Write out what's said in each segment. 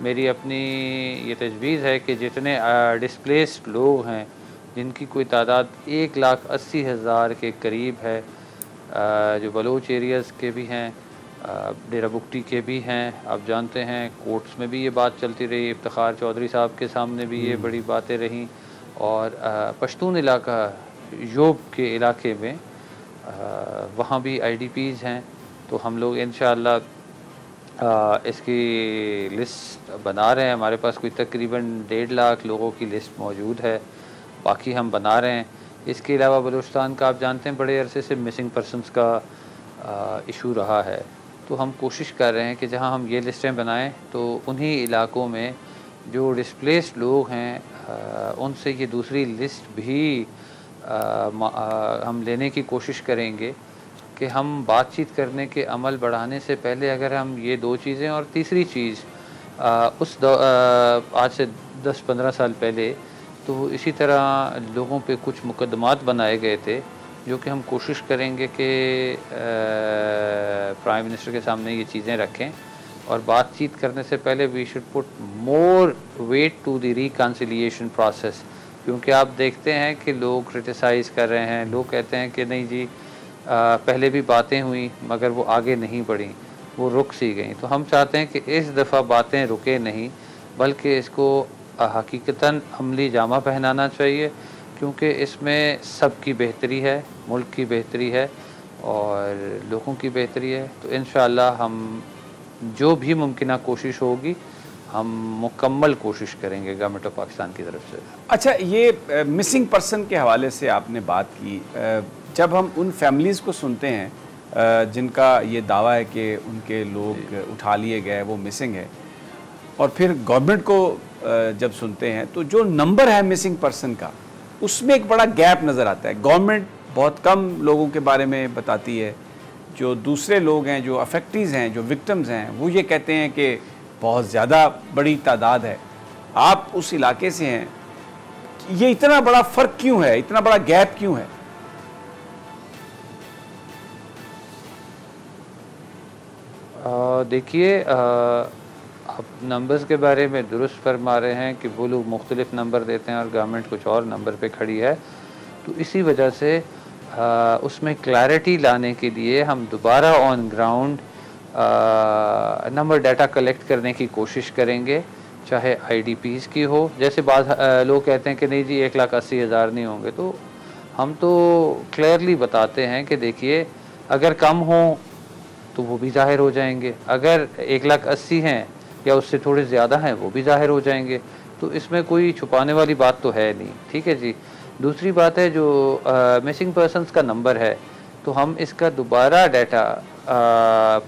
میری اپنی یہ تجویز ہے کہ جتنے ڈسپلیسڈ لوگ ہیں جن کی کوئی تعداد 1,80,000 کے قریب ہے، جو بلوچ ایریاز کے بھی ہیں، ڈیرہ بگٹی کے بھی ہیں، آپ جانتے ہیں کورٹس میں بھی یہ بات چلتی رہی، افتخار چودھری صاحب کے سامنے بھی یہ بڑی باتیں رہیں، اور پشتون علاقہ یوب کے علاقے میں وہاں بھی آئی ڈی پیز ہیں. تو ہم لوگ انشاءاللہ اس کی لسٹ بنا رہے ہیں. ہمارے پاس کوئی تقریباً 1.5 لاکھ لوگوں کی لسٹ موجود ہے، باقی ہم بنا رہے ہیں. اس کے علاوہ بلوچستان کا آپ جانتے ہیں بڑے عرصے سے مسنگ پرسنس کا ایشو رہا ہے. تو ہم کوشش کر رہے ہیں کہ جہاں ہم یہ لسٹیں بنائیں تو انہی علاقوں میں جو ڈسپلیسڈ لوگ ہیں ان سے یہ دوسری لسٹ بھی ہم لینے کی کوشش کریں گے کہ ہم بات چیت کرنے کے عمل بڑھانے سے پہلے اگر ہم یہ 2 چیزیں، اور تیسری چیز آج سے 10-15 سال پہلے تو اسی طرح لوگوں پہ کچھ مقدمات بنائے گئے تھے جو کہ ہم کوشش کریں گے کہ پرائم منسٹر کے سامنے یہ چیزیں رکھیں، اور بات چیت کرنے سے پہلے we should put more weight to the reconciliation process. کیونکہ آپ دیکھتے ہیں کہ لوگ کرٹیسائز کر رہے ہیں، لوگ کہتے ہیں کہ نہیں جی پہلے بھی باتیں ہوئیں مگر وہ آگے نہیں بڑھیں، وہ رک سی گئیں. تو ہم چاہتے ہیں کہ اس دفعہ باتیں رکے نہیں بلکہ اس کو حقیقتاً عملی جامہ پہنانا چاہیے، کیونکہ اس میں سب کی بہتری ہے، ملک کی بہتری ہے اور لوگوں کی بہتری ہے. تو انشاءاللہ ہم جو بھی ممکنہ کوشش ہوگی ہم مکمل کوشش کریں گے گورنمنٹ آف پاکستان کی طرف سے. اچھا، یہ مسنگ پرسن کے حوالے سے آپ نے بات کی، جب ہم ان فیملیز کو سنتے ہیں جن کا یہ دعویٰ ہے کہ ان کے لوگ اٹھا لیے گئے، وہ مسنگ ہے، اور پھر گورنمنٹ کو جب سنتے ہیں تو جو نمبر ہے مسنگ پرسن کا اس میں ایک بڑا گیپ نظر آتا ہے. گورنمنٹ بہت کم لوگوں کے بارے میں بتاتی ہے، جو دوسرے لوگ ہیں، جو افیکٹیز ہیں، جو وکٹمز ہیں، وہ یہ کہتے ہیں کہ بہت زیادہ بڑی تعداد ہے. آپ اس علاقے سے ہیں، یہ اتنا بڑا فرق کیوں ہے، اتنا بڑا گیپ کیوں ہے؟ دیکھیے، آپ نمبرز کے بارے میں درست فرما رہے ہیں کہ وہ لوگ مختلف نمبر دیتے ہیں اور گورنمنٹ کچھ اور نمبر پہ کھڑی ہے. تو اسی وجہ سے اس میں کلیئرٹی لانے کے لیے ہم دوبارہ on ground number data collect کرنے کی کوشش کریں گے، چاہے آئی ڈی پیز کی ہو. جیسے بعض لوگ کہتے ہیں کہ نہیں جی 1,80,000 نہیں ہوں گے، تو ہم تو کلیئرلی بتاتے ہیں کہ دیکھیے اگر کم ہوں تو وہ بھی ظاہر ہو جائیں گے، اگر 1,80,000 ہیں یا اس سے تھوڑے زیادہ ہیں وہ بھی ظاہر ہو جائیں گے. تو اس میں کوئی چھپانے والی بات تو ہے نہیں. ٹھیک ہے جی. دوسری بات ہے جو مسنگ پرسنس کا نمبر ہے، تو ہم اس کا دوبارہ ڈیٹا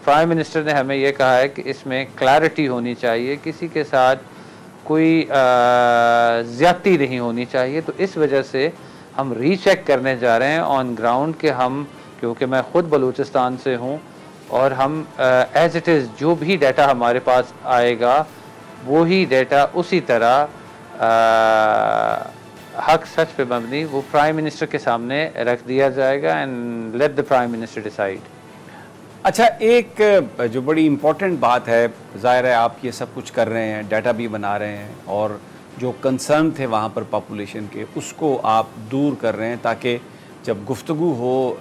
پرائم منسٹر نے ہمیں یہ کہا ہے کہ اس میں کلیئرٹی ہونی چاہیے، کسی کے ساتھ کوئی زیادتی نہیں ہونی چاہیے. تو اس وجہ سے ہم ری چیک کرنے جا رہے ہیں آن گراؤنڈ کہ ہم، کیونکہ میں خود بلوچستان سے ہوں، اور ہم ایز اٹ از جو بھی ڈیٹا ہمارے پاس آئے گا وہی ڈیٹا اسی طرح حق سچ پہ مبنی وہ پرائم منسٹر کے سامنے رکھ دیا جائے گا and let the prime minister decide. اچھا، ایک جو بڑی امپورٹنٹ بات ہے، ظاہر ہے آپ یہ سب کچھ کر رہے ہیں، ڈیٹا بھی بنا رہے ہیں، اور جو کنسرن تھے وہاں پر پاپولیشن کے اس کو آپ دور کر رہے ہیں تاکہ جب گفتگو ہو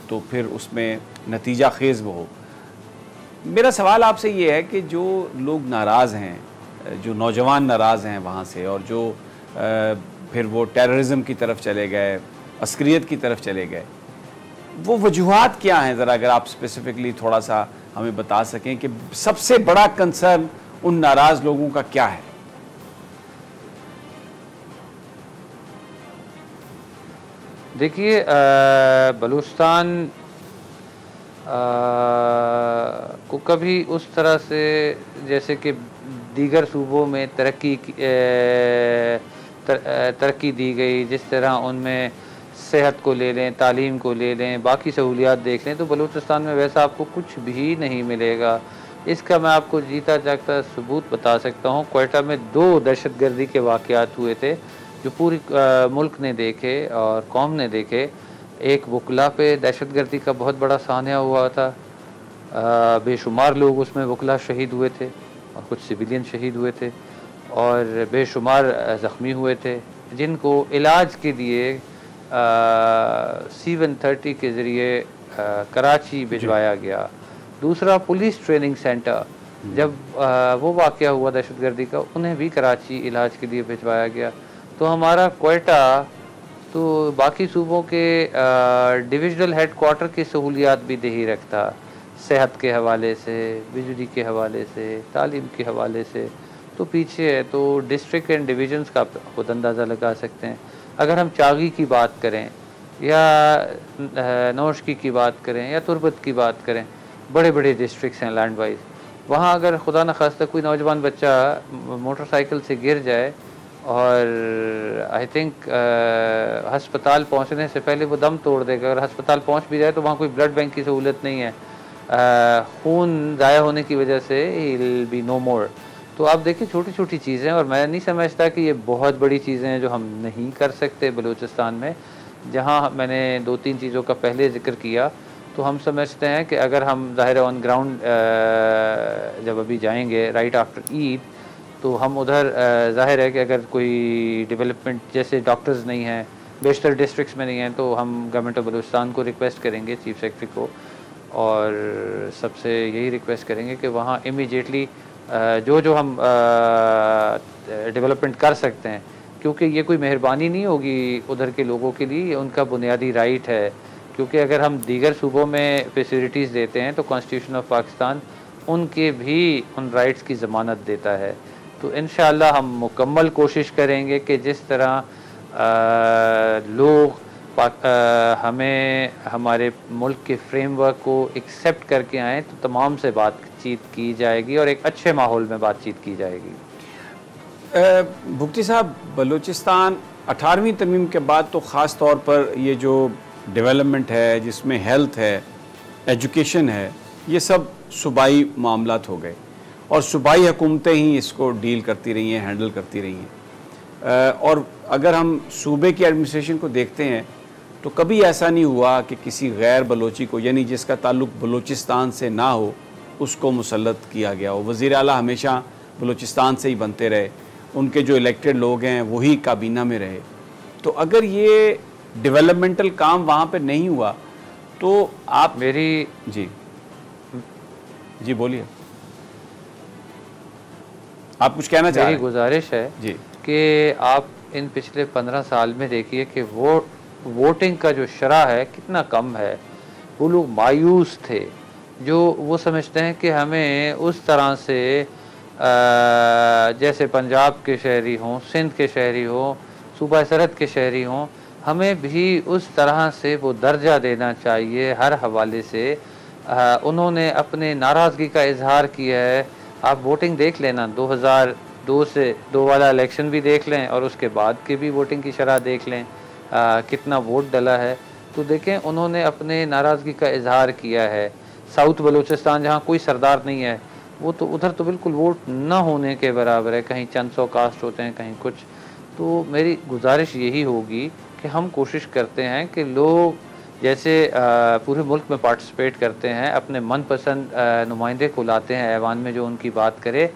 تو پھر اس میں نتیجہ خیز وہ ہو. میرا سوال آپ سے یہ ہے کہ جو لوگ ناراض ہیں، جو نوجوان ناراض ہیں وہاں سے، اور جو پھر وہ ٹیررزم کی طرف چلے گئے، عسکریت کی طرف چلے گئے، وہ وجوہات کیا ہیں؟ ذرا اگر آپ اسپیسیفکلی تھوڑا سا ہمیں بتا سکیں کہ سب سے بڑا کنسرن ان ناراض لوگوں کا کیا ہے؟ دیکھیے، بلوچستان کو کبھی اس طرح سے جیسے کہ دیگر صوبوں میں ترقی دی گئی، جس طرح ان میں صحت کو لے لیں، تعلیم کو لے لیں، باقی سہولیات دیکھ لیں، تو بلوچستان میں ویسا آپ کو کچھ بھی نہیں ملے گا. اس کا میں آپ کو جیتا جاگتا ثبوت بتا سکتا ہوں. کوئٹہ میں 2 دہشت گردی کے واقعات ہوئے تھے جو پوری ملک نے دیکھے اور قوم نے دیکھے. ایک وکلا پہ دہشت گردی کا بہت بڑا سانحہ ہوا تھا، بے شمار لوگ اس میں وکلا شہید ہوئے تھے. اور کچھ سویلین شہید ہوئے تھے اور بے شمار زخمی ہوئے تھے جن کو علاج کے لیے C-130 کے ذریعے کراچی بھجوایا گیا. دوسرا پولیس ٹریننگ سینٹر جب وہ واقعہ ہوا دہشت گردی کا انہیں بھی کراچی علاج کے لیے بھجوایا گیا. تو ہمارا کوئٹہ تو باقی صوبوں کے ڈویژنل ہیڈ کوارٹر کی سہولیات بھی دیہی رکھتا, صحت کے حوالے سے, بجلی کے حوالے سے, تعلیم کے حوالے سے تو پیچھے ہے. تو ڈسٹرکٹ اینڈ ڈویژنس کا خود اندازہ لگا سکتے ہیں. اگر ہم چاغی کی بات کریں یا نوشکی کی بات کریں یا تربت کی بات کریں, بڑے بڑے ڈسٹرکٹس ہیں لینڈ وائز. وہاں اگر خدا نخواستہ کوئی نوجوان بچہ موٹر سائیکل سے گر جائے اور آئی تھنک ہسپتال پہنچنے سے پہلے وہ دم توڑ دے گا. اگر ہسپتال پہنچ بھی جائے تو وہاں کوئی بلڈ بینک کی سہولت نہیں ہے, خون ضائع ہونے کی وجہ سے ہی ول بی نو مور. تو آپ دیکھیں چھوٹی چھوٹی چیزیں, اور میں نہیں سمجھتا کہ یہ بہت بڑی چیزیں ہیں جو ہم نہیں کر سکتے بلوچستان میں. جہاں میں نے 2-3 چیزوں کا پہلے ذکر کیا تو ہم سمجھتے ہیں کہ اگر ہم ظاہر آن گراؤنڈ جب ابھی جائیں گے رائٹ آفٹر عید تو ہم ادھر ظاہر ہے کہ اگر کوئی ڈیولپمنٹ جیسے ڈاکٹرز نہیں ہیں بیشتر ڈسٹرکٹس میں نہیں ہیں تو ہم گورنمنٹ آف بلوچستان کو ریکویسٹ کریں گے, چیف سیکرٹری کو, اور سب سے یہی ریکویسٹ کریں گے کہ وہاں امیجیٹلی جو ہم ڈیولپمنٹ کر سکتے ہیں, کیونکہ یہ کوئی مہربانی نہیں ہوگی ادھر کے لوگوں کے لیے, ان کا بنیادی رائٹ ہے. کیونکہ اگر ہم دیگر صوبوں میں فیسیلیٹیز دیتے ہیں تو کانسٹیٹیوشن آف پاکستان ان کے بھی ان رائٹس کی ضمانت دیتا ہے. تو انشاءاللہ ہم مکمل کوشش کریں گے کہ جس طرح لوگ ہمیں ہمارے ملک کے فریم ورک کو ایکسیپٹ کر کے آئیں تو تمام سے بات چیت کی جائے گی اور ایک اچھے ماحول میں بات چیت کی جائے گی. بھگتی صاحب, بلوچستان 18ویں ترمیم کے بعد تو خاص طور پر یہ جو ڈیولپمنٹ ہے جس میں ہیلتھ ہے, ایجوکیشن ہے, یہ سب صوبائی معاملات ہو گئے اور صوبائی حکومتیں ہی اس کو ڈیل کرتی رہی ہیں, ہینڈل کرتی رہی ہیں. اور اگر ہم صوبے کی ایڈمنسٹریشن کو دیکھتے ہیں تو کبھی ایسا نہیں ہوا کہ کسی غیر بلوچی کو, یعنی جس کا تعلق بلوچستان سے نہ ہو, اس کو مسلط کیا گیا ہو. وزیر اعلیٰ ہمیشہ بلوچستان سے ہی بنتے رہے, ان کے جو الیکٹڈ لوگ ہیں وہی کابینہ میں رہے. تو اگر یہ ڈیولپمنٹل کام وہاں پہ نہیں ہوا تو آپ میری جی بولیے, آپ کچھ کہنا چاہ رہے ہیں؟ میری گزارش ہے جی کہ آپ ان پچھلے 15 سال میں دیکھیے کہ ووٹنگ کا جو شرح ہے کتنا کم ہے. وہ لوگ مایوس تھے جو وہ سمجھتے ہیں کہ ہمیں اس طرح سے جیسے پنجاب کے شہری ہوں, سندھ کے شہری ہوں, صوبہ سرحد کے شہری ہوں, ہمیں بھی اس طرح سے وہ درجہ دینا چاہیے ہر حوالے سے. انہوں نے اپنے ناراضگی کا اظہار کیا ہے. آپ ووٹنگ دیکھ لینا, 2002 والا الیکشن بھی دیکھ لیں اور اس کے بعد کی بھی ووٹنگ کی شرح دیکھ لیں, کتنا ووٹ ڈلا ہے. تو دیکھیں انہوں نے اپنے ناراضگی کا اظہار کیا ہے. ساؤتھ بلوچستان جہاں کوئی سردار نہیں ہے وہ تو ادھر تو بالکل ووٹ نہ ہونے کے برابر ہے, کہیں چند سو کاسٹ ہوتے ہیں, کہیں کچھ. تو میری گزارش یہی ہوگی کہ ہم کوشش کرتے ہیں کہ لوگ جیسے پورے ملک میں پارٹیسپیٹ کرتے ہیں, اپنے من پسند نمائندے کو لاتے ہیں ایوان میں جو ان کی بات کرے,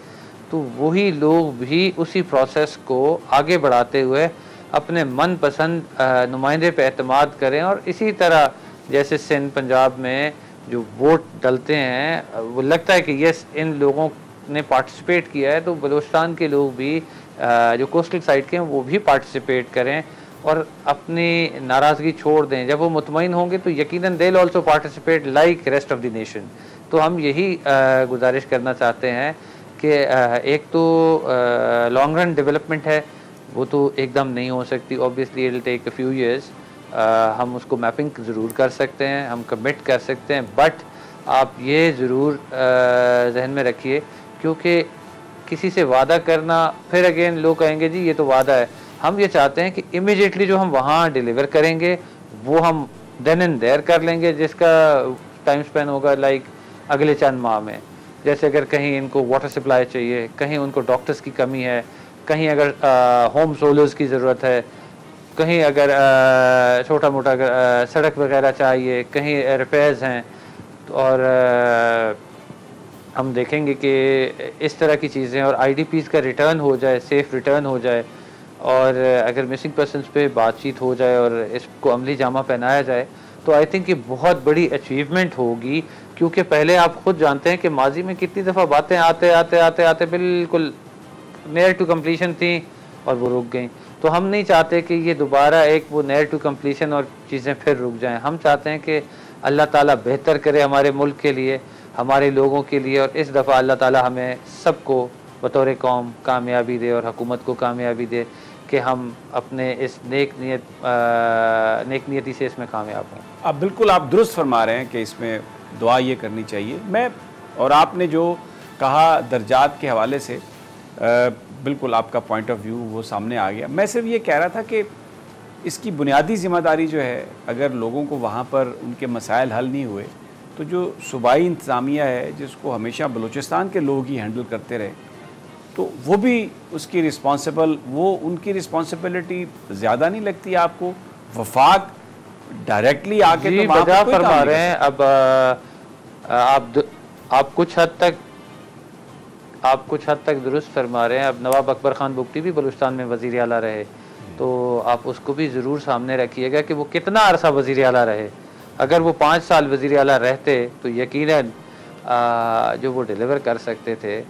تو وہی لوگ بھی اسی پروسیس کو آگے بڑھاتے ہوئے اپنے من پسند نمائندے پہ اعتماد کریں. اور اسی طرح جیسے سندھ پنجاب میں جو ووٹ ڈلتے ہیں وہ لگتا ہے کہ یس ان لوگوں نے پارٹیسپیٹ کیا ہے, تو بلوچستان کے لوگ بھی جو کوسٹل سائڈ کے ہیں وہ بھی پارٹیسپیٹ کریں اور اپنی ناراضگی چھوڑ دیں. جب وہ مطمئن ہوں گے تو یقیناً they'll also participate like rest of the nation. تو ہم یہی گزارش کرنا چاہتے ہیں کہ ایک تو لانگ رن ڈیولپمنٹ ہے, وہ تو ایک دم نہیں ہو سکتی, obviously it'll take a few years. ہم اس کو میپنگ ضرور کر سکتے ہیں, ہم کمٹ کر سکتے ہیں, بٹ آپ یہ ضرور ذہن میں رکھیے کیونکہ کسی سے وعدہ کرنا پھر اگین لوگ کہیں گے جی یہ تو وعدہ ہے. ہم یہ چاہتے ہیں کہ امیجیٹلی جو ہم وہاں ڈیلیور کریں گے وہ ہم دین اینڈ دیر کر لیں گے, جس کا ٹائم سپین ہوگا لائک اگلے چند ماہ میں. جیسے اگر کہیں ان کو واٹر سپلائی چاہیے, کہیں ان کو ڈاکٹرز کی کمی ہے, کہیں اگر ہوم سولرز کی ضرورت ہے, کہیں اگر چھوٹا موٹا اگر سڑک وغیرہ چاہیے, کہیں ریپیئرز ہیں, اور ہم دیکھیں گے کہ اس طرح کی چیزیں اور آئی ڈی پیز کا ریٹرن ہو جائے، سیف ریٹرن ہو جائے، اور اگر مسنگ پرسنس پہ بات چیت ہو جائے اور اس کو عملی جامہ پہنایا جائے تو آئی تھنک یہ بہت بڑی اچیومنٹ ہوگی. کیونکہ پہلے آپ خود جانتے ہیں کہ ماضی میں کتنی دفعہ باتیں آتے بالکل نیئر ٹو کمپلیشن تھیں اور وہ رک گئیں. تو ہم نہیں چاہتے کہ یہ دوبارہ ایک وہ نیئر ٹو کمپلیشن اور چیزیں پھر رک جائیں. ہم چاہتے ہیں کہ اللہ تعالیٰ بہتر کرے ہمارے ملک کے لیے، ہمارے لوگوں کے لیے، اور اس دفعہ اللہ تعالیٰ ہمیں سب کو بطور قوم کامیابی دے اور حکومت کو کامیابی دے کہ ہم اپنے اس نیک نیتی سے اس میں کامیاب ہوں. اب بالکل آپ درست فرما رہے ہیں کہ اس میں دعا یہ کرنی چاہیے. میں اور آپ نے جو کہا درجات کے حوالے سے بالکل آپ کا پوائنٹ آف ویو وہ سامنے آ گیا. میں صرف یہ کہہ رہا تھا کہ اس کی بنیادی ذمہ داری جو ہے، اگر لوگوں کو وہاں پر ان کے مسائل حل نہیں ہوئے تو جو صوبائی انتظامیہ ہے جس کو ہمیشہ بلوچستان کے لوگ ہی ہینڈل کرتے رہے، تو وہ بھی اس کی وہ ان کی رسپانسبلٹی زیادہ نہیں لگتی آپ کو؟ وفاق ڈائریکٹلی آ کے جی بجا فرما رہے ہیں. اب آپ کچھ حد تک درست فرما رہے ہیں. اب نواب اکبر خان بگٹی بھی بلوچستان میں وزیر اعلیٰ رہے، تو آپ اس کو بھی ضرور سامنے رکھیے گا کہ وہ کتنا عرصہ وزیر اعلیٰ رہے. اگر وہ 5 سال وزیر اعلیٰ رہتے تو یقیناً جو وہ ڈیلیور کر سکتے تھے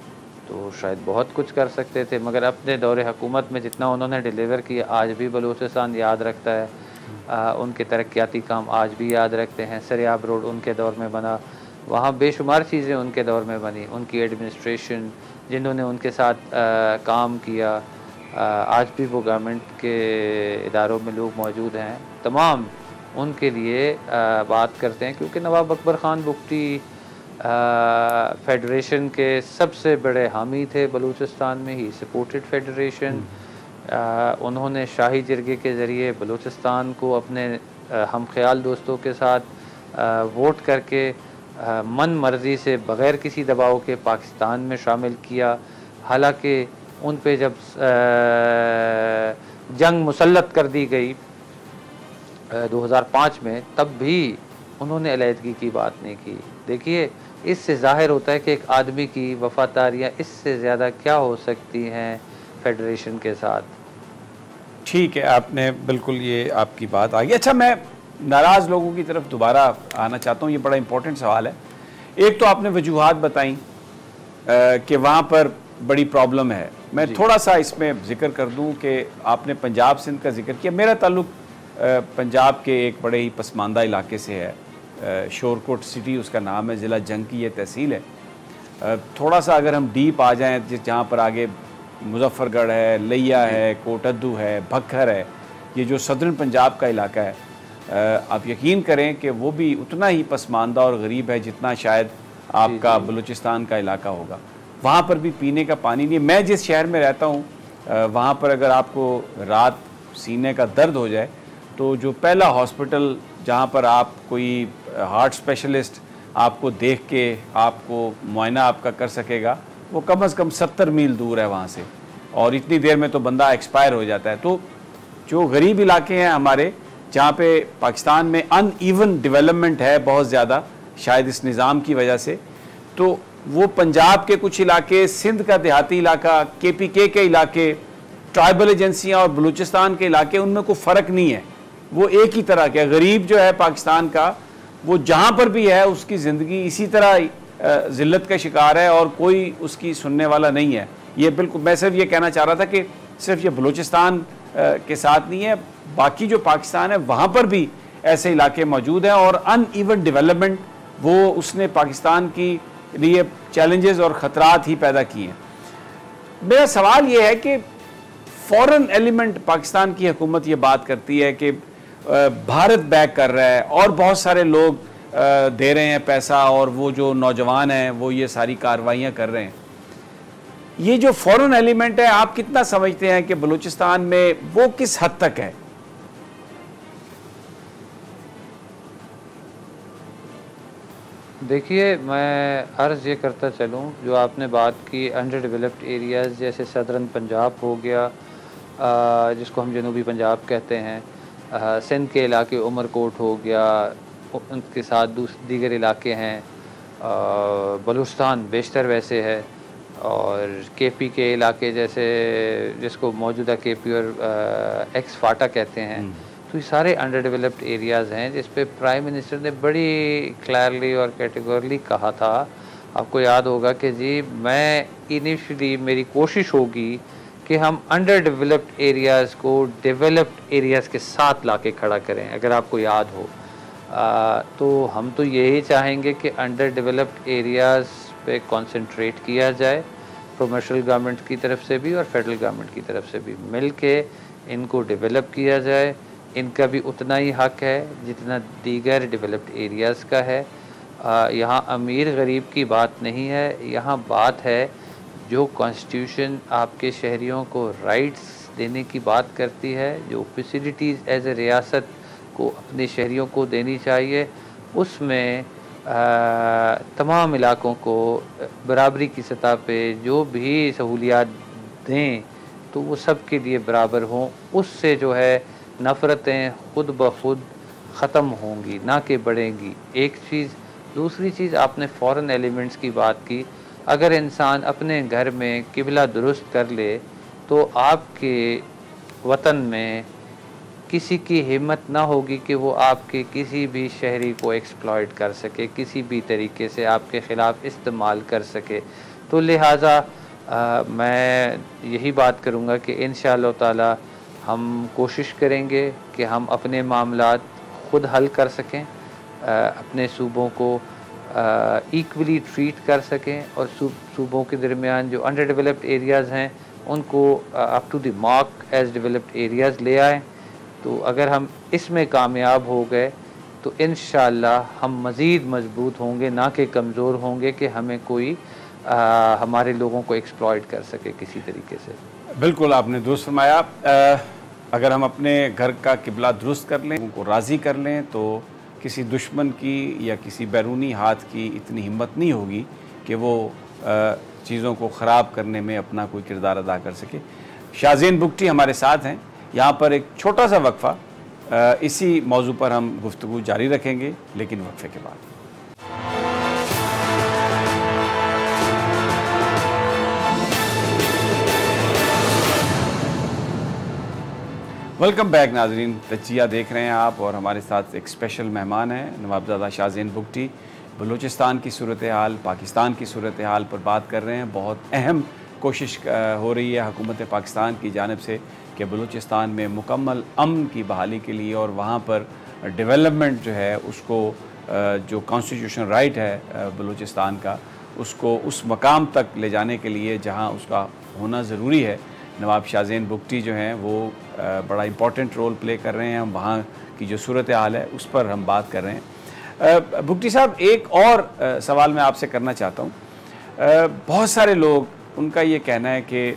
تو شاید بہت کچھ کر سکتے تھے، مگر اپنے دور حکومت میں جتنا انہوں نے ڈیلیور کیا آج بھی بلوچستان یاد رکھتا ہے. ان کے ترقیاتی کام آج بھی یاد رکھتے ہیں. سریاب روڈ ان کے دور میں بنا، وہاں بے شمار چیزیں ان کے دور میں بنی. ان کی ایڈمنسٹریشن، جنہوں نے ان کے ساتھ کام کیا، آج بھی وہ گورنمنٹ کے اداروں میں لوگ موجود ہیں. تمام ان کے لیے بات کرتے ہیں، کیونکہ نواب اکبر خان بگٹی فیڈریشن کے سب سے بڑے حامی تھے بلوچستان میں. ہی سپورٹڈ فیڈریشن. انہوں نے شاہی جرگے کے ذریعے بلوچستان کو اپنے ہم خیال دوستوں کے ساتھ ووٹ کر کے من مرضی سے بغیر کسی دباؤ کے پاکستان میں شامل کیا. حالانکہ ان پہ جب جنگ مسلط کر دی گئی 2005 میں، تب بھی انہوں نے علیحدگی کی بات نہیں کی. دیکھیے اس سے ظاہر ہوتا ہے کہ ایک آدمی کی وفاداریاں اس سے زیادہ کیا ہو سکتی ہیں فیڈریشن کے ساتھ. ٹھیک ہے، آپ نے بالکل یہ آپ کی بات آگئی. اچھا، میں ناراض لوگوں کی طرف دوبارہ آنا چاہتا ہوں. یہ بڑا امپورٹنٹ سوال ہے. ایک تو آپ نے وجوہات بتائیں کہ وہاں پر بڑی پرابلم ہے. میں تھوڑا سا اس میں ذکر کر دوں کہ آپ نے پنجاب سندھ کا ذکر کیا. میرا تعلق پنجاب کے ایک بڑے ہی پسماندہ علاقے سے ہے. شورکوٹ سٹی اس کا نام ہے، ضلع جنگ کی یہ تحصیل ہے. تھوڑا سا اگر ہم ڈیپ آ جائیں جہاں پر آگے مظفر گڑھ ہے، لیا ہے، کوٹدو ہے، بھکھر ہے، یہ جو صدرن پنجاب کا علاقہ ہے، آپ یقین کریں کہ وہ بھی اتنا ہی پسماندہ اور غریب ہے جتنا شاید آپ کا بلوچستان کا علاقہ ہوگا. وہاں پر بھی پینے کا پانی نہیں ہے. میں جس شہر میں رہتا ہوں وہاں پر اگر آپ کو رات سینے کا درد ہو جائے تو جو پہلا ہاسپٹل جہاں پر آپ کوئی ہارٹ اسپیشلسٹ آپ کو دیکھ کے آپ کو معائنہ آپ کا کر سکے گا، وہ کم از کم 70 میل دور ہے وہاں سے، اور اتنی دیر میں تو بندہ ایکسپائر ہو جاتا ہے. تو جو غریب علاقے ہیں ہمارے، جہاں پہ پاکستان میں ان ایون ڈیولپمنٹ ہے بہت زیادہ شاید اس نظام کی وجہ سے، تو وہ پنجاب کے کچھ علاقے، سندھ کا دیہاتی علاقہ، KPK کے علاقے، ٹرائبل ایجنسیاں اور بلوچستان کے علاقے، ان میں کوئی فرق نہیں ہے. وہ ایک ہی طرح کے غریب جو ہے پاکستان کا، وہ جہاں پر بھی ہے اس کی زندگی اسی طرح ذلت کا شکار ہے اور کوئی اس کی سننے والا نہیں ہے. یہ بالکل میں صرف یہ کہنا چاہ رہا تھا کہ صرف یہ بلوچستان کے ساتھ نہیں ہے، باقی جو پاکستان ہے وہاں پر بھی ایسے علاقے موجود ہیں، اور ان ایون ڈیولپمنٹ وہ اس نے پاکستان کی لیے چیلنجز اور خطرات ہی پیدا کیے ہیں. میرا سوال یہ ہے کہ فورن ایلیمنٹ پاکستان کی حکومت یہ بات کرتی ہے کہ بھارت بیک کر رہا ہے اور بہت سارے لوگ دے رہے ہیں پیسہ، اور وہ جو نوجوان ہیں وہ یہ ساری کارروائیاں کر رہے ہیں. یہ جو فورن ایلیمنٹ ہے، آپ کتنا سمجھتے ہیں کہ بلوچستان میں وہ کس حد تک ہے؟ دیکھیے میں عرض یہ کرتا چلوں، جو آپ نے بات کی انڈر ڈیولپڈ ایریاز جیسے صدرن پنجاب ہو گیا، جس کو ہم جنوبی پنجاب کہتے ہیں، سندھ کے علاقے عمر کوٹ ہو گیا، ان کے ساتھ دیگر علاقے ہیں، بلوچستان بیشتر ویسے ہے، اور کے پی کے علاقے جیسے جس کو موجودہ کے پی اور ایکس فاٹا کہتے ہیں، تو یہ سارے انڈر ڈیولپڈ ایریاز ہیں جس پہ پرائم منسٹر نے بڑی کلیئرلی اور کیٹیگورلی کہا تھا. آپ کو یاد ہوگا کہ جی میں انیشلی میری کوشش ہوگی کہ ہم انڈر ڈیولپڈ ایریاز کو ڈیولپڈ ایریاز کے ساتھ لا کے کھڑا کریں. اگر آپ کو یاد ہو تو ہم تو یہی چاہیں گے کہ انڈر ڈیولپڈ ایریاز پہ کنسنٹریٹ کیا جائے، کمرشل گورنمنٹ کی طرف سے بھی اور فیڈرل گورنمنٹ کی طرف سے بھی مل کے ان کو ڈیولپ کیا جائے. ان کا بھی اتنا ہی حق ہے جتنا دیگر ڈیولپڈ ایریاز کا ہے. یہاں امیر غریب کی بات نہیں ہے، یہاں بات ہے جو کانسٹیٹیوشن آپ کے شہریوں کو رائٹس دینے کی بات کرتی ہے، جو فیسیلیٹیز ایز اے ریاست کو اپنے شہریوں کو دینی چاہیے، اس میں تمام علاقوں کو برابری کی سطح پہ جو بھی سہولیات دیں تو وہ سب کے لیے برابر ہوں. اس سے جو ہے نفرتیں خود بخود ختم ہوں گی، نہ کہ بڑھیں گی. ایک چیز. دوسری چیز، آپ نے فورن ایلیمنٹس کی بات کی. اگر انسان اپنے گھر میں قبلہ درست کر لے تو آپ کے وطن میں کسی کی ہمت نہ ہوگی کہ وہ آپ کے کسی بھی شہری کو ایکسپلائٹ کر سکے، کسی بھی طریقے سے آپ کے خلاف استعمال کر سکے. تو لہٰذا میں یہی بات کروں گا کہ انشاءاللہ تعالی ہم کوشش کریں گے کہ ہم اپنے معاملات خود حل کر سکیں، اپنے صوبوں کو ایکولی ٹریٹ کر سکیں، اور صوبوں کے درمیان جو انڈر ڈیولپڈ ایریاز ہیں ان کو up to the mark as developed areas لے آئیں. تو اگر ہم اس میں کامیاب ہو گئے تو انشاءاللہ ہم مزید مضبوط ہوں گے، نہ کہ کمزور ہوں گے کہ ہمیں کوئی ہمارے لوگوں کو ایکسپلائٹ کر سکے کسی طریقے سے. بالکل آپ نے درست فرمایا. اگر ہم اپنے گھر کا قبلہ درست کر لیں، ان کو راضی کر لیں، تو کسی دشمن کی یا کسی بیرونی ہاتھ کی اتنی ہمت نہیں ہوگی کہ وہ چیزوں کو خراب کرنے میں اپنا کوئی کردار ادا کر سکے. شازین بگٹی ہمارے ساتھ ہیں. یہاں پر ایک چھوٹا سا وقفہ، اسی موضوع پر ہم گفتگو جاری رکھیں گے لیکن وقفے کے بعد. ویلکم بیک ناظرین. تجزیہ دیکھ رہے ہیں آپ، اور ہمارے ساتھ ایک اسپیشل مہمان ہیں نوابزادہ شازین بگٹی. بلوچستان کی صورتحال، پاکستان کی صورتحال پر بات کر رہے ہیں. بہت اہم کوشش ہو رہی ہے حکومت پاکستان کی جانب سے کہ بلوچستان میں مکمل امن کی بحالی کے لیے اور وہاں پر ڈیولپمنٹ جو ہے اس کو، جو کانسٹیٹیوشن رائٹ ہے بلوچستان کا، اس کو اس مقام تک لے جانے کے لیے جہاں اس کا ہونا ضروری ہے. نواب شازین بگٹی جو ہیں وہ بڑا امپورٹنٹ رول پلے کر رہے ہیں. ہم وہاں کی جو صورتحال ہے اس پر ہم بات کر رہے ہیں. بگٹی صاحب، ایک اور سوال میں آپ سے کرنا چاہتا ہوں. بہت سارے لوگ، ان کا یہ کہنا ہے کہ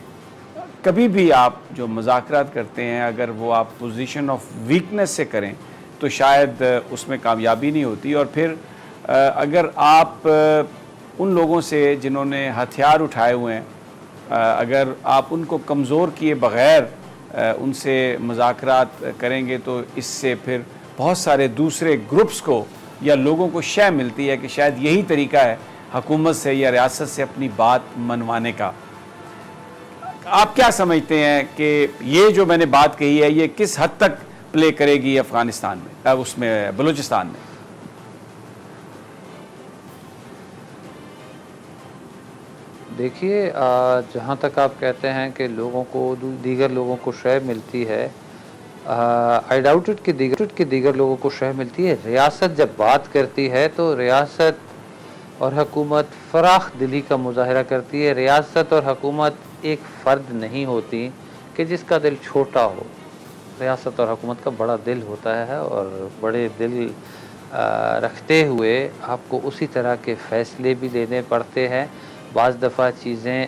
کبھی بھی آپ جو مذاکرات کرتے ہیں اگر وہ آپ پوزیشن آف ویکنس سے کریں تو شاید اس میں کامیابی نہیں ہوتی، اور پھر اگر آپ ان لوگوں سے جنہوں نے ہتھیار اٹھائے ہوئے ہیں، اگر آپ ان کو کمزور کیے بغیر ان سے مذاکرات کریں گے تو اس سے پھر بہت سارے دوسرے گروپس کو یا لوگوں کو شے ملتی ہے کہ شاید یہی طریقہ ہے حکومت سے یا ریاست سے اپنی بات منوانے کا. آپ کیا سمجھتے ہیں کہ یہ جو میں نے بات کہی ہے یہ کس حد تک پلے کرے گی افغانستان میں، اس میں بلوچستان میں؟ دیکھیے، جہاں تک آپ کہتے ہیں کہ لوگوں کو دیگر لوگوں کو شے ملتی ہے، آئی ڈاؤٹ اٹ کہ دیگر لوگوں کو شے ملتی ہے. ریاست جب بات کرتی ہے تو ریاست اور حکومت فراخ دلی کا مظاہرہ کرتی ہے. ریاست اور حکومت ایک فرد نہیں ہوتی کہ جس کا دل چھوٹا ہو. ریاست اور حکومت کا بڑا دل ہوتا ہے، اور بڑے دل رکھتے ہوئے آپ کو اسی طرح کے فیصلے بھی لینے پڑتے ہیں. بعض دفعہ چیزیں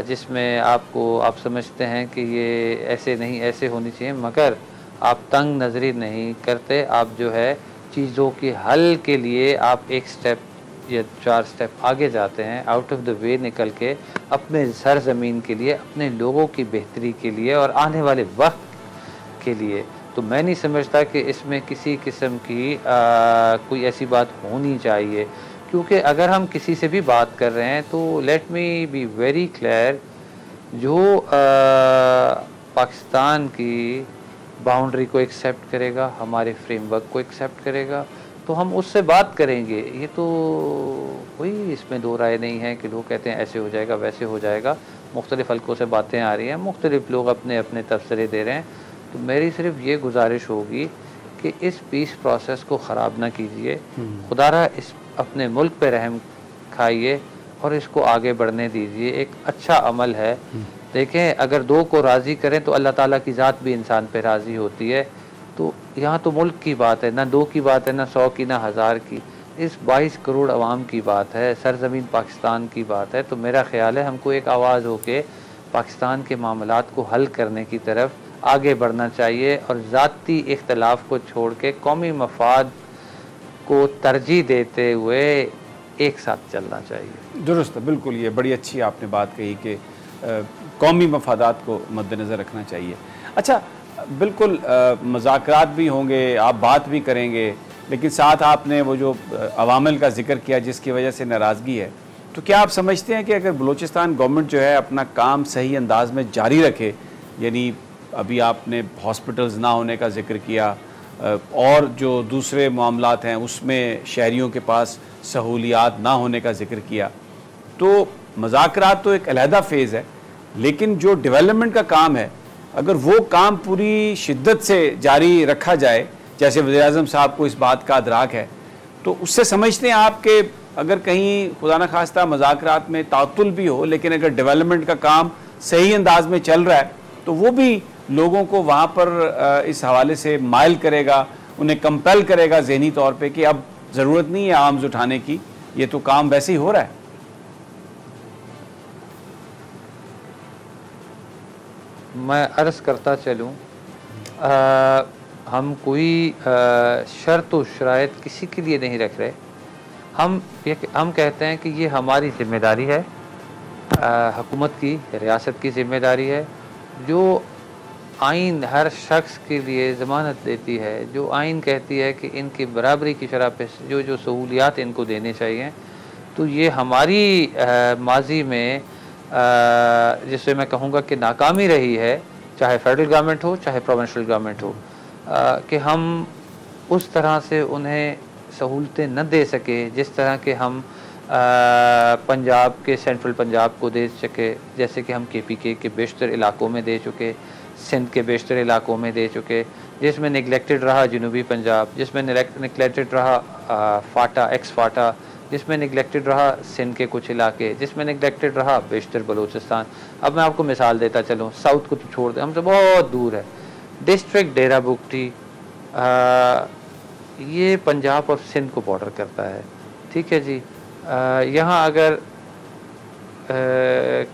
جس میں آپ سمجھتے ہیں کہ یہ ایسے نہیں، ایسے ہونی چاہیے، مگر آپ تنگ نظری نہیں کرتے. آپ جو ہے چیزوں کے حل کے لیے آپ ایک سٹیپ یا 4 سٹیپ آگے جاتے ہیں، آؤٹ آف دا وے نکل کے اپنے سرزمین کے لیے، اپنے لوگوں کی بہتری کے لیے اور آنے والے وقت کے لیے. تو میں نہیں سمجھتا کہ اس میں کسی قسم کی کوئی ایسی بات ہونی چاہیے، کیونکہ اگر ہم کسی سے بھی بات کر رہے ہیں تو let me be very clear, جو پاکستان کی باؤنڈری کو ایکسیپٹ کرے گا، ہمارے فریم ورک کو ایکسیپٹ کرے گا، تو ہم اس سے بات کریں گے. یہ تو کوئی اس میں دو رائے نہیں ہے کہ لوگ کہتے ہیں ایسے ہو جائے گا ویسے ہو جائے گا. مختلف حلقوں سے باتیں آ رہی ہیں، مختلف لوگ اپنے اپنے تبصرے دے رہے ہیں. تو میری صرف یہ گزارش ہوگی کہ اس پیس پروسیس کو خراب نہ کیجیے، خدا را اس اپنے ملک پہ رحم کھائیے اور اس کو آگے بڑھنے دیجیے. ایک اچھا عمل ہے. دیکھیں اگر دو کو راضی کریں تو اللہ تعالیٰ کی ذات بھی انسان پہ راضی ہوتی ہے. تو یہاں تو ملک کی بات ہے، نہ 2 کی بات ہے، نہ 100 کی، نہ 1000 کی. اس 22 کروڑ عوام کی بات ہے، سرزمین پاکستان کی بات ہے. تو میرا خیال ہے ہم کو ایک آواز ہو کے پاکستان کے معاملات کو حل کرنے کی طرف آگے بڑھنا چاہیے اور ذاتی اختلاف کو چھوڑ کے قومی مفاد کو ترجیح دیتے ہوئے ایک ساتھ چلنا چاہیے. درست، بالکل. یہ بڑی اچھی آپ نے بات کہی کہ قومی مفادات کو مد نظر رکھنا چاہیے. اچھا، بالکل مذاکرات بھی ہوں گے، آپ بات بھی کریں گے، لیکن ساتھ آپ نے وہ جو عوامل کا ذکر کیا جس کی وجہ سے ناراضگی ہے، تو کیا آپ سمجھتے ہیں کہ اگر بلوچستان گورنمنٹ جو ہے اپنا کام صحیح انداز میں جاری رکھے، یعنی ابھی آپ نے ہاسپٹلز نہ ہونے کا ذکر کیا اور جو دوسرے معاملات ہیں اس میں شہریوں کے پاس سہولیات نہ ہونے کا ذکر کیا، تو مذاکرات تو ایک علیحدہ فیز ہے، لیکن جو ڈیولپمنٹ کا کام ہے اگر وہ کام پوری شدت سے جاری رکھا جائے، جیسے وزیر اعظم صاحب کو اس بات کا ادراک ہے، تو اس سے سمجھتے ہیں آپ کہ اگر کہیں خدا نہ خواستہ مذاکرات میں تعطل بھی ہو، لیکن اگر ڈیولپمنٹ کا کام صحیح انداز میں چل رہا ہے تو وہ بھی لوگوں کو وہاں پر اس حوالے سے مائل کرے گا، انہیں کمپیل کرے گا ذہنی طور پہ کہ اب ضرورت نہیں ہے آرمز اٹھانے کی، یہ تو کام ویسے ہی ہو رہا ہے. میں عرض کرتا چلوں، ہم کوئی شرط و شرائط کسی کے لیے نہیں رکھ رہے. ہم کہتے ہیں کہ یہ ہماری ذمہ داری ہے، حکومت کی، ریاست کی ذمہ داری ہے. جو آئین ہر شخص کے لیے ضمانت دیتی ہے، جو آئین کہتی ہے کہ ان کی برابری کی شرح پہ جو سہولیات ان کو دینے چاہیے، تو یہ ہماری ماضی میں جس سے میں کہوں گا کہ ناکامی رہی ہے، چاہے فیڈرل گورنمنٹ ہو چاہے پروونشل گورنمنٹ ہو، کہ ہم اس طرح سے انہیں سہولتیں نہ دے سکے جس طرح کہ ہم پنجاب کے، سینٹرل پنجاب کو دے سکے، جیسے کہ ہم KPK کے بیشتر علاقوں میں دے چکے، سندھ کے بیشتر علاقوں میں دے چکے. جس میں نگلیکٹڈ رہا جنوبی پنجاب، جس میں نگلیکٹڈ رہا فاٹا، ایکس فاٹا، جس میں نگلیکٹڈ رہا سندھ کے کچھ علاقے، جس میں نگلیکٹڈ رہا بیشتر بلوچستان. اب میں آپ کو مثال دیتا چلوں، ساؤتھ کو تو چھوڑ دیں، ہم سے بہت دور ہے. ڈسٹرکٹ ڈیرہ بگٹی یہ پنجاب اور سندھ کو بارڈر کرتا ہے، ٹھیک ہے جی. یہاں اگر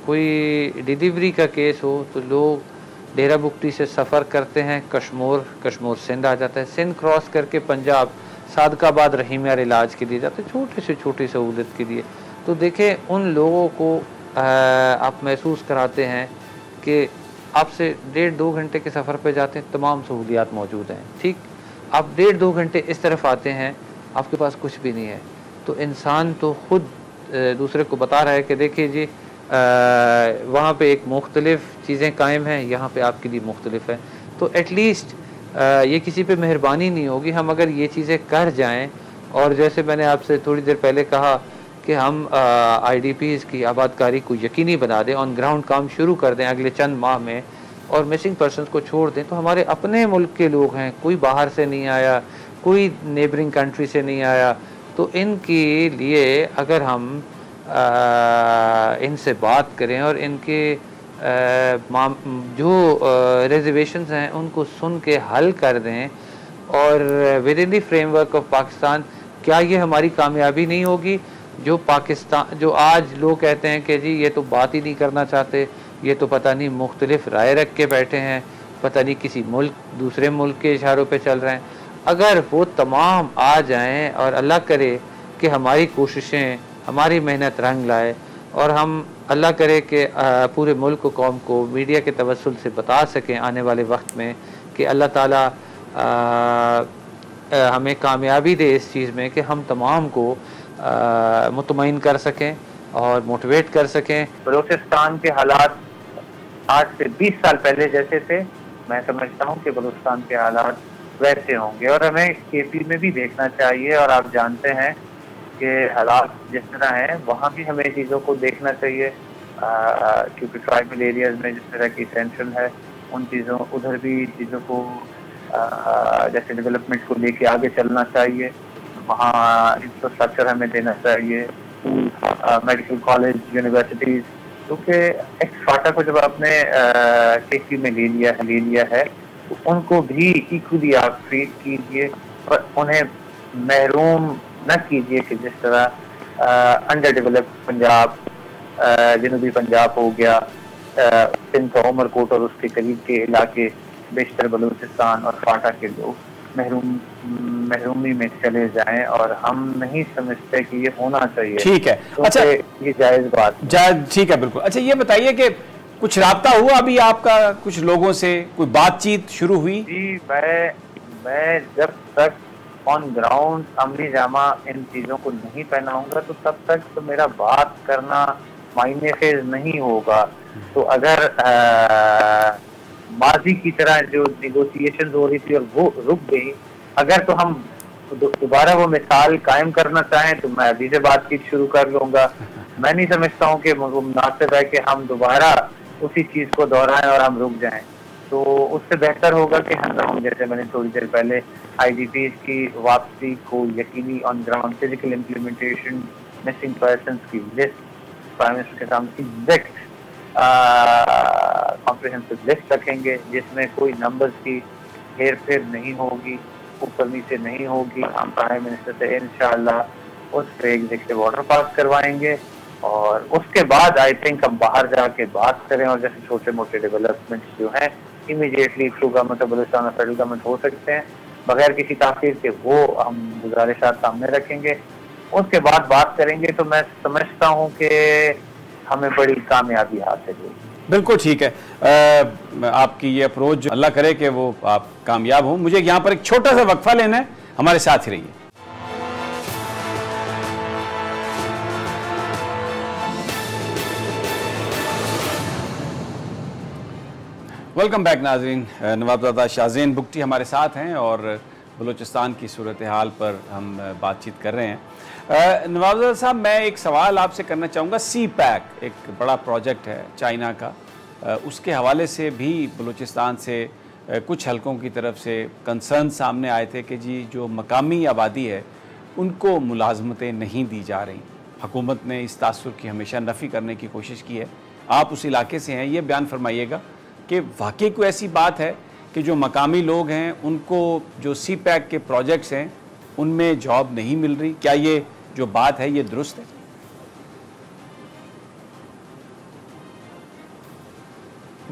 کوئی ڈیلیوری کا کیس ہو تو لوگ ڈیرہ بگٹی سے سفر کرتے ہیں، کشمور سندھ آ جاتا ہے، سندھ کراس کر کے پنجاب صادق آباد رحیم یار علاج کے لیے جاتے ہیں، چھوٹی سے چھوٹی سہولت کے لیے. تو دیکھیں ان لوگوں کو آپ محسوس کراتے ہیں کہ آپ سے 1.5-2 گھنٹے کے سفر پہ جاتے ہیں، تمام سہولیات موجود ہیں، ٹھیک. آپ 1.5-2 گھنٹے اس طرف آتے ہیں، آپ کے پاس کچھ بھی نہیں ہے. تو انسان تو خود دوسرے کو بتا رہا ہے کہ دیکھیے جی وہاں پہ ایک مختلف چیزیں قائم ہیں، یہاں پہ آپ کے لیے مختلف ہے. تو ایٹ لیسٹ یہ کسی پہ مہربانی نہیں ہوگی ہم اگر یہ چیزیں کر جائیں. اور جیسے میں نے آپ سے تھوڑی دیر پہلے کہا کہ ہم IDPs کی آباد کاری کو یقینی بنا دیں، آن گراؤنڈ کام شروع کر دیں اگلے چند ماہ میں، اور مسنگ پرسنز کو چھوڑ دیں. تو ہمارے اپنے ملک کے لوگ ہیں، کوئی باہر سے نہیں آیا، کوئی نیبرنگ کنٹری سے نہیں آیا. تو ان کے لیے اگر ہم ان سے بات کریں اور ان کے جو ریزرویشنز ہیں ان کو سن کے حل کر دیں، اور with in the frame work of Pakistan, کیا یہ ہماری کامیابی نہیں ہوگی؟ جو آج لوگ کہتے ہیں کہ جی یہ تو بات ہی نہیں کرنا چاہتے، یہ تو پتہ نہیں مختلف رائے رکھ کے بیٹھے ہیں، پتہ نہیں کسی دوسرے ملک کے اشاروں پہ چل رہے ہیں. اگر وہ تمام آ جائیں اور اللہ کرے کہ ہماری کوششیں، ہماری محنت رنگ لائے، اور ہم اللہ کرے کہ پورے ملک و قوم کو میڈیا کے توسل سے بتا سکیں آنے والے وقت میں کہ اللہ تعالیٰ ہمیں کامیابی دے اس چیز میں کہ ہم تمام کو مطمئن کر سکیں اور موٹیویٹ کر سکیں. بلوچستان کے حالات آج سے 20 سال پہلے جیسے تھے، میں سمجھتا ہوں کہ بلوچستان کے حالات ویسے ہوں گے، اور ہمیں کے پی میں بھی دیکھنا چاہیے. اور آپ جانتے ہیں کہ حالات جس طرح ہیں وہاں بھی ہمیں چیزوں کو دیکھنا چاہیے، کیونکہ ٹرائبل ایریاز میں جس طرح کی ٹینشن ہے ان چیزوں ادھر بھی چیزوں کو جیسے ڈیولپمنٹ کو لے کے آگے چلنا چاہیے. وہاں انفراسٹرکچر ہمیں دینا چاہیے، میڈیکل کالج، یونیورسٹیز، کیونکہ ایکس فاٹا کو جب آپ نے کے پی میں لے لیا ہے تو ان کو بھی ایکولی آپ ٹریٹ کیجیے اور انہیں محروم نہ کیجیے کہ جس طرح انڈر ڈیولپڈ پنجاب، جنوبی پنجاب ہو گیا، سندھ کا عمر کوٹ اور اس کے قریب کے علاقے، بیشتر بلوچستان اور فاٹا کے لوگ محرومی میں چلے جائیں، اور ہم نہیں سمجھتے کہ یہ ہونا چاہیے. ٹھیک ہے، اچھا یہ جائز بات ٹھیک ہے بالکل. اچھا یہ بتائیے کہ کچھ رابطہ ہوا ابھی آپ کا کچھ لوگوں سے، کوئی بات چیت شروع ہوئی؟ جی، میں جب تک آن گراؤنڈ امنی جامہ ان چیزوں کو نہیں پہناؤں گا تو تب تک تو میرا بات کرنا معنی خیز نہیں ہوگا. تو اگر ماضی کی طرح جو نیگوسیشنز ہو رہی تھی اور وہ رک گئی، اگر تو ہم دوبارہ وہ مثال قائم کرنا چاہیں تو میں ابھی سے بات چیت شروع کر لوں گا. میں نہیں سمجھتا ہوں کہ مناسب ہے کہ ہم دوبارہ اسی چیز کو دہرائیں اور ہم رک جائیں. تو اس سے بہتر ہوگا کہ ہم جیسے میں نے تھوڑی دیر پہلے آئی ڈی پیز کی واپسی کو یقینی on ground physical implementation, missing persons کی لسٹ پرائم منسٹر کے سامنے ایگزیکٹ کمپریہنسو لسٹ رکھیں گے جس میں کوئی نمبرز کی ہیر پھیر نہیں ہوگی، اوپر نیچے نہیں ہوگی. ہم پرائم منسٹر سے انشاءاللہ اس پہ ایگزیکٹو آرڈر پاس کروائیں گے، اور اس کے بعد آئی تھنک ہم باہر جا کے بات کریں، اور جیسے چھوٹے موٹے ڈیولپمنٹس جو ہیں immediately through government of Balochistan اور فیڈرل گورنمنٹ ہو سکتے ہیں بغیر کسی تاخیر کے، وہ ہم گزارشات سامنے رکھیں گے. اس کے بعد بات کریں گے تو میں سمجھتا ہوں کہ ہمیں بڑی کامیابی حاصل ہوگی. بالکل ٹھیک ہے، آپ کی یہ اپروچ اللہ کرے کہ وہ آپ کامیاب ہوں. مجھے یہاں پر ایک چھوٹا سا وقفہ لینا ہے، ہمارے ساتھ ہی رہیے. ویلکم بیک ناظرین. نوابزادہ شاہزین بگٹی ہمارے ساتھ ہیں اور بلوچستان کی صورتحال پر ہم بات چیت کر رہے ہیں. نوابزادہ صاحب، میں ایک سوال آپ سے کرنا چاہوں گا. سی پیک ایک بڑا پروجیکٹ ہے چائنا کا، اس کے حوالے سے بھی بلوچستان سے کچھ حلقوں کی طرف سے کنسرن سامنے آئے تھے کہ جی جو مقامی آبادی ہے ان کو ملازمتیں نہیں دی جا رہی. حکومت نے اس تاثر کی ہمیشہ نفی کرنے کی کوشش کی ہے. آپ اس علاقے سے ہیں، یہ بیان فرمائیے گا کہ واقعی کوئی ایسی بات ہے کہ جو مقامی لوگ ہیں ان کو جو سی پیک کے پروجیکٹس ہیں ان میں جاب نہیں مل رہی؟ کیا یہ جو بات ہے یہ درست ہے؟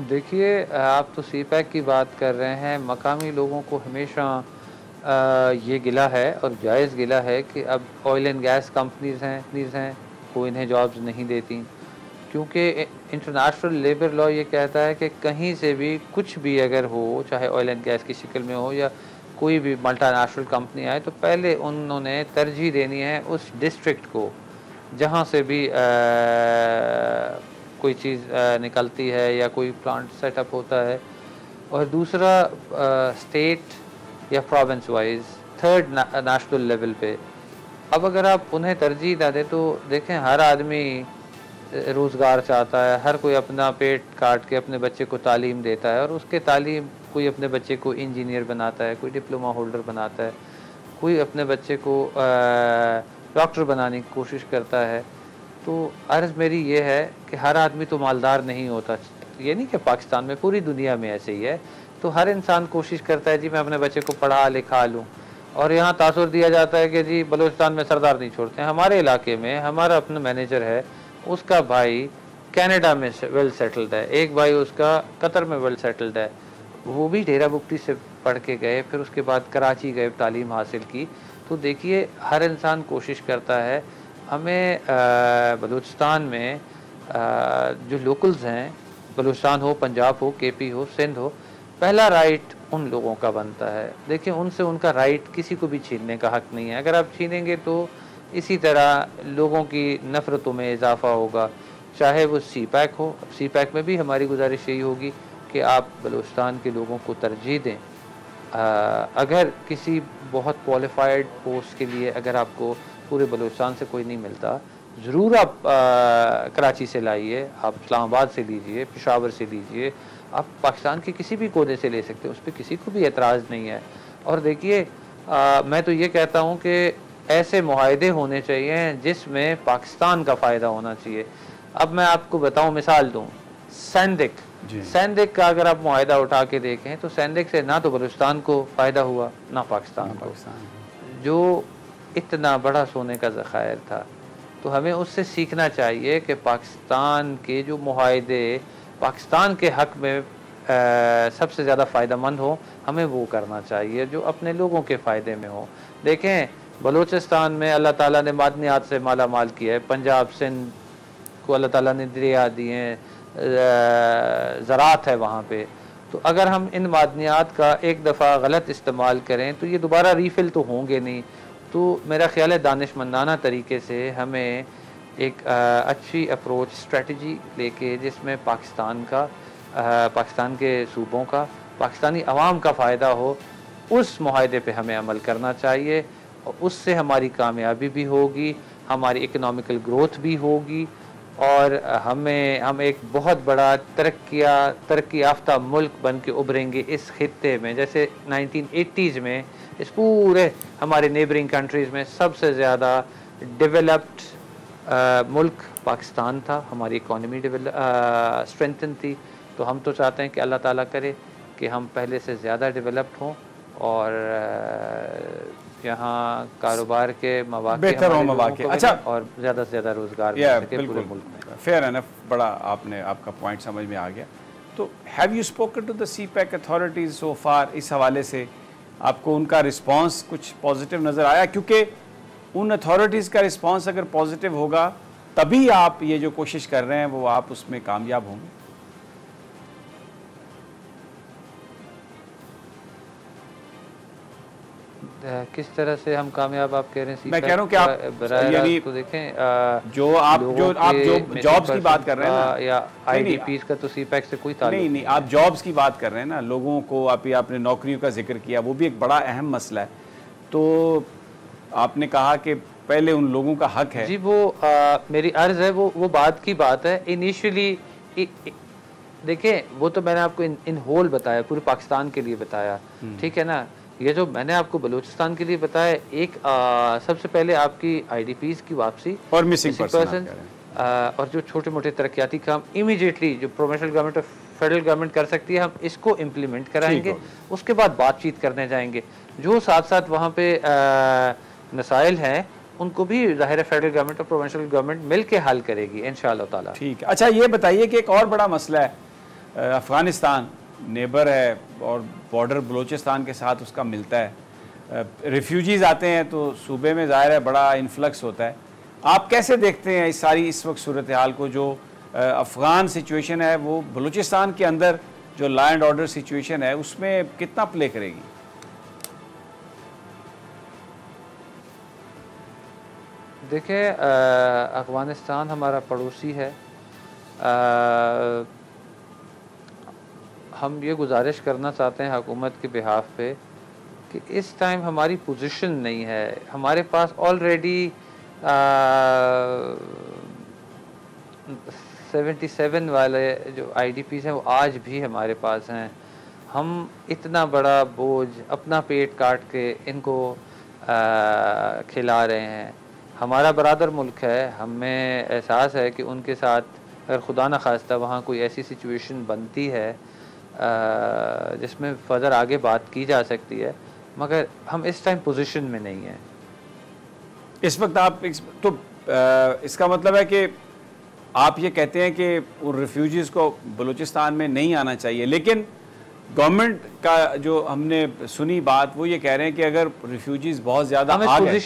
دیکھیے، آپ تو سی پیک کی بات کر رہے ہیں. مقامی لوگوں کو ہمیشہ یہ گلہ ہے اور جائز گلہ ہے کہ اب آئل اینڈ گیس کمپنیز ہیں وہ انہیں جابز نہیں دیتی، کیونکہ انٹرنیشنل لیبر لا یہ کہتا ہے کہ کہیں سے بھی کچھ بھی اگر ہو، چاہے آئل اینڈ گیس کی شکل میں ہو یا کوئی بھی ملٹی نیشنل کمپنی آئے، تو پہلے انہوں نے ترجیح دینی ہے اس ڈسٹرکٹ کو جہاں سے بھی کوئی چیز نکلتی ہے یا کوئی پلانٹ سیٹ اپ ہوتا ہے، اور دوسرا اسٹیٹ یا province wise, third national level پہ. اب اگر آپ انہیں ترجیح نہ دیں تو دیکھیں، ہر آدمی روزگار چاہتا ہے، ہر کوئی اپنا پیٹ کاٹ کے اپنے بچے کو تعلیم دیتا ہے، اور اس کے تعلیم کوئی اپنے بچے کو انجینئر بناتا ہے، کوئی ڈپلومہ ہولڈر بناتا ہے، کوئی اپنے بچے کو ڈاکٹر بنانے کی کوشش کرتا ہے. تو عرض میری یہ ہے کہ ہر آدمی تو مالدار نہیں ہوتا. یہ نہیں کہ پاکستان میں، پوری دنیا میں ایسے ہی ہے. تو ہر انسان کوشش کرتا ہے جی میں اپنے بچے کو پڑھا لکھا لوں، اور یہاں تاثر دیا جاتا ہے کہ جی بلوچستان میں سردار نہیں چھوڑتے ہیں. ہمارے علاقے میں ہمارا اپنا مینیجر ہے، اس کا بھائی کینیڈا میں ویل سیٹلڈ ہے، ایک بھائی اس کا قطر میں ویل سیٹلڈ ہے. وہ بھی ڈیرہ بگٹی سے پڑھ کے گئے، پھر اس کے بعد کراچی گئے، تعلیم حاصل کی. تو دیکھیے، ہر انسان کوشش کرتا ہے. ہمیں بلوچستان میں جو لوکلز ہیں، بلوچستان ہو، پنجاب ہو، کے پی ہو، سندھ ہو، پہلا رائٹ ان لوگوں کا بنتا ہے. دیکھیں ان سے ان کا رائٹ کسی کو بھی چھیننے کا حق نہیں ہے. اگر آپ چھینیں گے تو اسی طرح لوگوں کی نفرتوں میں اضافہ ہوگا, چاہے وہ سی پیک ہو. سی پیک میں بھی ہماری گزارش یہی ہوگی کہ آپ بلوچستان کے لوگوں کو ترجیح دیں. اگر کسی بہت کوالیفائڈ پوسٹ کے لیے اگر آپ کو پورے بلوچستان سے کوئی نہیں ملتا, ضرور آپ کراچی سے لائیے, آپ اسلام آباد سے لیجئے, پشاور سے لیجئے, آپ پاکستان کے کسی بھی کونے سے لے سکتے ہیں, اس پہ کسی کو بھی اعتراض نہیں ہے. اور دیکھیے میں تو یہ کہتا ہوں کہ ایسے معاہدے ہونے چاہیے جس میں پاکستان کا فائدہ ہونا چاہیے. اب میں آپ کو بتاؤں, مثال دوں, سیندک. سیندک کا اگر آپ معاہدہ اٹھا کے دیکھیں تو سیندک سے نہ تو بلوچستان کو فائدہ ہوا نہ پاکستان کو, جو اتنا بڑا سونے کا ذخائر تھا. تو ہمیں اس سے سیکھنا چاہیے کہ پاکستان کے جو معاہدے پاکستان کے حق میں سب سے زیادہ فائدہ مند ہوں, ہمیں وہ کرنا چاہیے جو اپنے لوگوں کے فائدے میں ہوں. دیکھیں بلوچستان میں اللہ تعالیٰ نے معدنیات سے مالا مال کیا ہے, پنجاب سندھ کو اللہ تعالیٰ نے دریا دیے ہیں, زراعت ہے وہاں پہ. تو اگر ہم ان معدنیات کا ایک دفعہ غلط استعمال کریں تو یہ دوبارہ ریفل تو ہوں گے نہیں. تو میرا خیال ہے دانش مندانہ طریقے سے ہمیں ایک اچھی اپروچ اسٹریٹجی لے کے جس میں پاکستان کا, پاکستان کے صوبوں کا, پاکستانی عوام کا فائدہ ہو, اس معاہدے پہ ہمیں عمل کرنا چاہیے. اور اس سے ہماری کامیابی بھی ہوگی, ہماری اکنامیکل گروتھ بھی ہوگی, اور ہم ایک بہت بڑا ترقی یافتہ ملک بن کے ابھریں گے اس خطے میں. جیسے 1980s میں اس پورے ہمارے نیبرنگ کنٹریز میں سب سے زیادہ ڈیولپڈ ملک پاکستان تھا, ہماری اکانومی اسٹرینتھن تھی. تو ہم تو چاہتے ہیں کہ اللہ تعالیٰ کرے کہ ہم پہلے سے زیادہ ڈیولپڈ ہوں اور یہاں کاروبار کے مواقع بہتر ہوں مواقع. اچھا, اور زیادہ سے زیادہ روزگار مل سکے پورے ملک میں. فیئر انف, بڑا آپ کا پوائنٹ سمجھ میں آ گیا. تو have you spoken to the CPEC authorities so far? اس حوالے سے آپ کو ان کا رسپانس کچھ پازیٹیو نظر آیا؟ کیونکہ ان اتھارٹیز کا رسپانس اگر پازیٹیو ہوگا تبھی آپ یہ جو کوشش کر رہے ہیں وہ آپ اس میں کامیاب ہوں گے. کس طرح سے ہم کامیاب آپ کہہ رہے ہیں؟ میں کہہ رہا ہوں کہ آپ یعنی تو دیکھیں جو آپ جابز کی بات کر رہے ہیں نا, یا آئی ڈی پیز کا تو سی پیک سے کوئی تعلق نہیں, آپ جابز کی بات کر رہے ہیں نا, لوگوں کو آپ نے نوکریوں کا ذکر کیا, وہ بھی ایک بڑا اہم مسئلہ ہے. تو آپ نے کہا کہ پہلے ان لوگوں کا حق ہے. جی وہ میری عرض ہے وہ بات کی بات ہے. انیشلی دیکھیں وہ تو میں نے آپ کو ان ہول بتایا, پورے پاکستان کے لیے بتایا, ٹھیک ہے نا. یہ جو میں نے آپ کو بلوچستان کے لیے بتایا, ایک سب سے پہلے آپ کی آئی ڈی پیز کی واپسی اور مسنگ پرسن اور جو چھوٹے موٹے ترقیاتی کام امیڈیٹلی جو پروونشل گورنمنٹ اور فیڈرل گورنمنٹ کر سکتی ہے, ہم اس کو امپلیمنٹ کرائیں گے. اس کے بعد بات چیت کرنے جائیں گے. جو ساتھ ساتھ وہاں پہ مسائل ہیں ان کو بھی ظاہر فیڈرل گورنمنٹ اور پروونشل گورنمنٹ مل کے حل کرے گی انشاءاللہ تعالیٰ. ٹھیک ہے. اچھا یہ بتائیے کہ ایک اور بڑا مسئلہ ہے, افغانستان نیبر ہے اور بارڈر بلوچستان کے ساتھ اس کا ملتا ہے, ریفیوجیز آتے ہیں تو صوبے میں ظاہر ہے بڑا انفلکس ہوتا ہے. آپ کیسے دیکھتے ہیں اس وقت صورتحال کو, جو افغان سچویشن ہے وہ بلوچستان کے اندر جو لا اینڈ آرڈر سچویشن ہے اس میں کتنا پلے کرے گی؟ دیکھیں افغانستان ہمارا پڑوسی ہے. ہم یہ گزارش کرنا چاہتے ہیں حکومت کے بہاف پہ کہ اس ٹائم ہماری پوزیشن نہیں ہے. ہمارے پاس آلریڈی 77 والے جو آئی ڈی پیز ہیں وہ آج بھی ہمارے پاس ہیں. ہم اتنا بڑا بوجھ اپنا پیٹ کاٹ کے ان کو کھلا رہے ہیں. ہمارا برادر ملک ہے, ہمیں احساس ہے کہ ان کے ساتھ اگر خدا نہ خواستہ وہاں کوئی ایسی سچویشن بنتی ہے جس میں فردر آگے بات کی جا سکتی ہے, مگر ہم اس ٹائم پوزیشن میں نہیں ہیں اس وقت. آپ تو اس کا مطلب ہے کہ آپ یہ کہتے ہیں کہ ان ریفیوجیز کو بلوچستان میں نہیں آنا چاہیے, لیکن گورنمنٹ کا جو ہم نے سنی بات وہ یہ کہہ رہے ہیں کہ اگر ریفیوجیز بہت زیادہ آ گئے,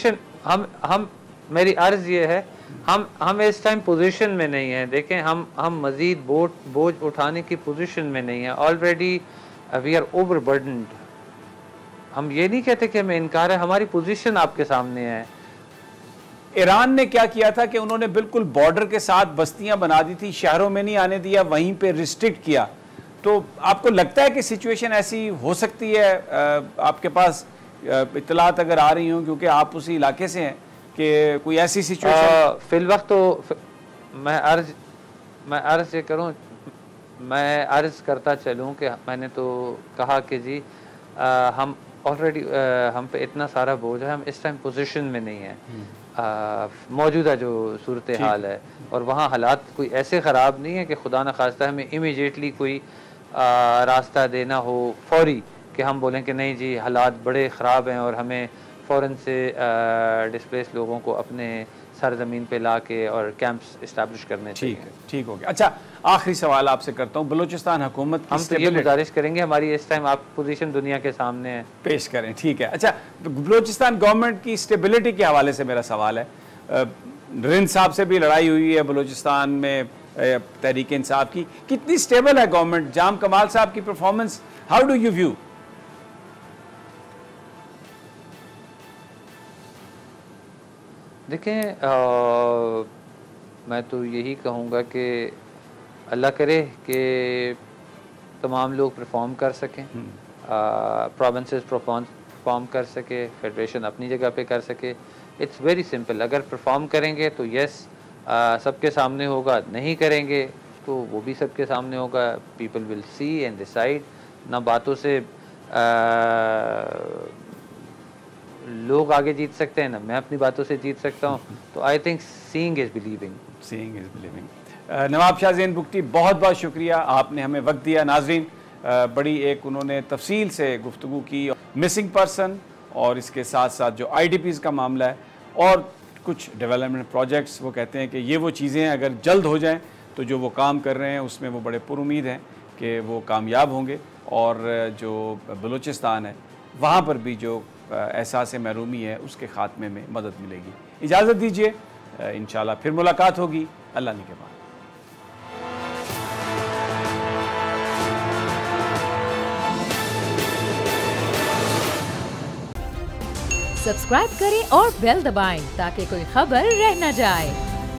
ہم میری عرض یہ ہے ہم اس ٹائم پوزیشن میں نہیں ہیں. دیکھیں ہم مزید بوجھ اٹھانے کی پوزیشن میں نہیں ہیں. Already we are over burdened. ہم یہ نہیں کہتے کہ ہمیں انکار ہے, ہماری پوزیشن آپ کے سامنے ہے. ایران نے کیا کیا تھا کہ انہوں نے بالکل بارڈر کے ساتھ بستیاں بنا دی تھی, شہروں میں نہیں آنے دیا, وہیں پہ ریسٹرکٹ کیا. تو آپ کو لگتا ہے کہ سچویشن ایسی ہو سکتی ہے؟ آپ کے پاس اطلاعات اگر آ رہی ہوں, کیونکہ آپ اسی علاقے سے ہیں, کہ کوئی ایسی سچویشن فی الوقت تو میں عرض یہ کروں, میں عرض کرتا چلوں کہ میں نے تو کہا کہ جی ہم آلریڈی ہم پہ اتنا سارا بوجھ ہے, ہم اس ٹائم پوزیشن میں نہیں ہیں موجودہ جو صورتحال ہے, اور وہاں حالات کوئی ایسے خراب نہیں ہے کہ خدا نخواستہ ہمیں امیجیٹلی کوئی راستہ دینا ہو فوری, کہ ہم بولیں کہ نہیں جی حالات بڑے خراب ہیں اور ہمیں فوراً سے ڈسپلیس لوگوں کو اپنے سرزمین پہ لا کے اور کیمپس اسٹیبلش کرنے چاہیے. ٹھیک ہو گیا. اچھا, آخری سوال آپ سے کرتا ہوں. بلوچستان حکومت کی ہم تو یہ گزارش کریں گے, ہماری اس ٹائم آپ پوزیشن دنیا کے سامنے ہے, پیش کریں. ٹھیک ہے. اچھا, بلوچستان گورنمنٹ کی اسٹیبلٹی کے حوالے سے میرا سوال ہے. رند صاحب سے بھی لڑائی ہوئی ہے بلوچستان میں تحریک انصاف کی, کتنی اسٹیبل ہے گورنمنٹ؟ جام کمال صاحب کی performance how do you view? دیکھیں میں تو یہی کہوں گا کہ اللہ کرے کہ تمام لوگ پرفارم کر سکیں, پروونسز پرفارم کر سکے, فیڈریشن اپنی جگہ پہ کر سکے. It's very simple. اگر پرفارم کریں گے تو یس سب کے سامنے ہوگا, نہیں کریں گے تو وہ بھی سب کے سامنے ہوگا. People will see and decide. نہ باتوں سے لوگ آگے جیت سکتے ہیں, نہ میں اپنی باتوں سے جیت سکتا ہوں. تو I think seeing is believing. Nawab Shah Zain Bugti, بہت بہت شکریہ, آپ نے ہمیں وقت دیا. ناظرین, بڑی ایک انہوں نے تفصیل سے گفتگو کی, مسنگ پرسن اور اس کے ساتھ ساتھ جو آئی ڈی پیز کا معاملہ ہے اور کچھ ڈیولپمنٹ پروجیکٹس. وہ کہتے ہیں کہ یہ وہ چیزیں اگر جلد ہو جائیں تو جو وہ کام کر رہے ہیں اس میں وہ بڑے پر امید ہیں کہ وہ کامیاب ہوں گے, اور جو بلوچستان ہے وہاں پر بھی جو احساس محرومی ہے اس کے خاتمے میں مدد ملے گی. اجازت دیجیے, انشاءاللہ پھر ملاقات ہوگی. اللہ نگہبان. سبسکرائب کریں اور بیل دبائیں تاکہ کوئی خبر رہ نہ جائے.